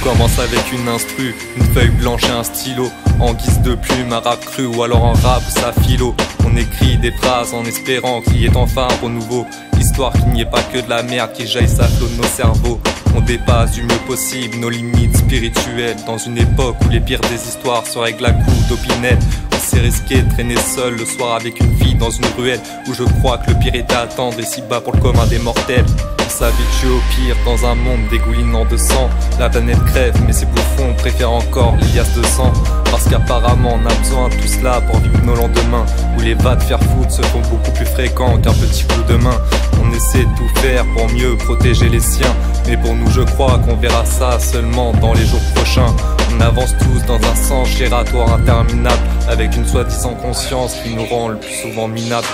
commence avec une instru, une feuille blanche et un stylo. En guise de plume, un rap cru ou alors un rap sa philo. On écrit des phrases en espérant qu'il y ait enfin un renouveau, histoire qu'il n'y ait pas que de la merde qui jaillisse à flot de nos cerveaux. On dépasse du mieux possible nos limites spirituelles, dans une époque où les pires des histoires se règlent à coups d'opinel. On s'est risqué de traîner seul le soir avec une fille dans une ruelle, où je crois que le pire était à attendre et si bas pour le commun des mortels. On s'habitue au pire dans un monde dégoulinant de sang. La planète crève mais ces bouffons préfèrent encore les liasses de sang, parce qu'apparemment on a besoin de tout cela pour vivre nos lendemains, où les va de faire foutre se font beaucoup plus fréquents qu'un petit coup de main. On essaie de tout faire pour mieux protéger les siens, mais pour nous je crois qu'on verra ça seulement dans les jours prochains. On avance tous dans un sens gératoire interminable, avec une soi-disant conscience qui nous rend le plus souvent minables.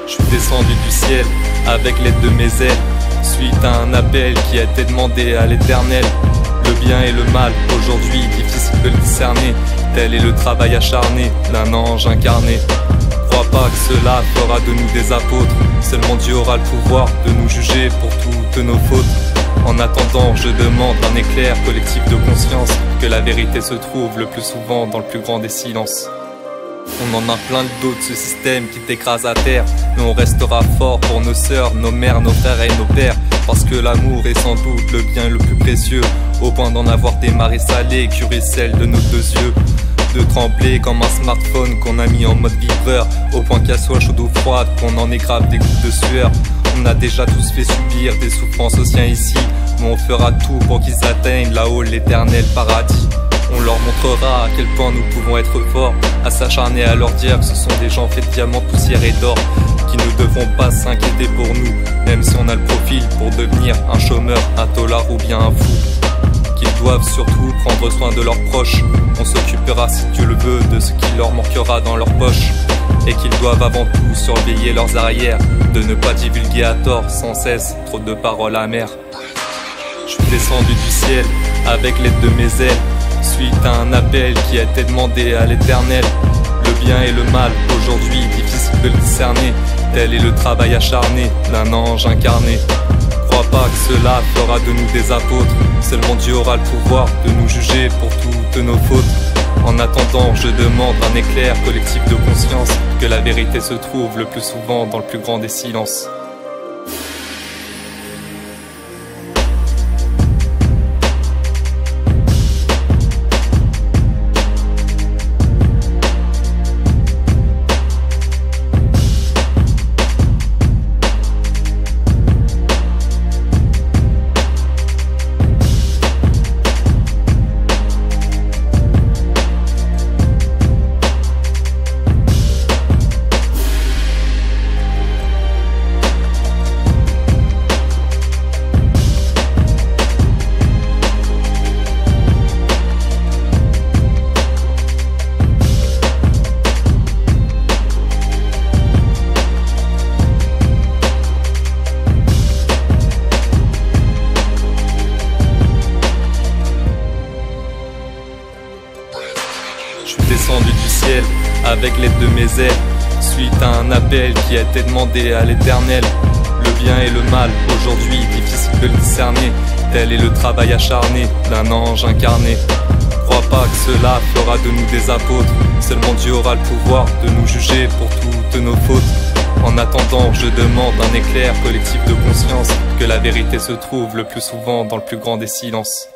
Je suis descendu du ciel avec l'aide de mes ailes, suite à un appel qui a été demandé à l'Éternel. Le bien et le mal, aujourd'hui difficile de le discerner, tel est le travail acharné d'un ange incarné. Crois pas que cela fera de nous des apôtres, seulement Dieu aura le pouvoir de nous juger pour toutes nos fautes. En attendant, je demande un éclair collectif de conscience, que la vérité se trouve le plus souvent dans le plus grand des silences. On en a plein le dos de ce système qui t'écrase à terre, mais on restera fort pour nos sœurs, nos mères, nos frères et nos pères, parce que l'amour est sans doute le bien le plus précieux, au point d'en avoir des marées salées qui ruissellent de nos deux yeux, de trembler comme un smartphone qu'on a mis en mode vibreur, au point qu'elle soit chaude ou froide, qu'on en égrave des gouttes de sueur. On a déjà tous fait subir des souffrances aux siens ici, mais on fera tout pour qu'ils atteignent là-haut l'éternel paradis. On leur montrera à quel point nous pouvons être forts, à s'acharner à leur dire que ce sont des gens faits de diamants, de poussière et d'or, qui ne devront pas s'inquiéter pour nous, même si on a le profil pour devenir un chômeur, un tolard ou bien un fou. Qu'ils doivent surtout prendre soin de leurs proches, on s'occupera si Dieu le veut de ce qui leur manquera dans leur poche, et qu'ils doivent avant tout surveiller leurs arrières, de ne pas divulguer à tort sans cesse trop de paroles amères. Je suis descendu du ciel avec l'aide de mes ailes, suite à un appel qui a été demandé à l'Éternel. Le bien et le mal, aujourd'hui difficile de le discerner, tel est le travail acharné d'un ange incarné. Crois pas que cela fera de nous des apôtres, seulement Dieu aura le pouvoir de nous juger pour toutes nos fautes. En attendant, je demande un éclair collectif de conscience, que la vérité se trouve le plus souvent dans le plus grand des silences. Je suis descendu du ciel avec l'aide de mes ailes, suite à un appel qui a été demandé à l'Éternel. Le bien et le mal, aujourd'hui difficile de le discerner, tel est le travail acharné d'un ange incarné. Crois pas que cela fera de nous des apôtres, seulement Dieu aura le pouvoir de nous juger pour toutes nos fautes. En attendant, je demande un éclair collectif de conscience, que la vérité se trouve le plus souvent dans le plus grand des silences.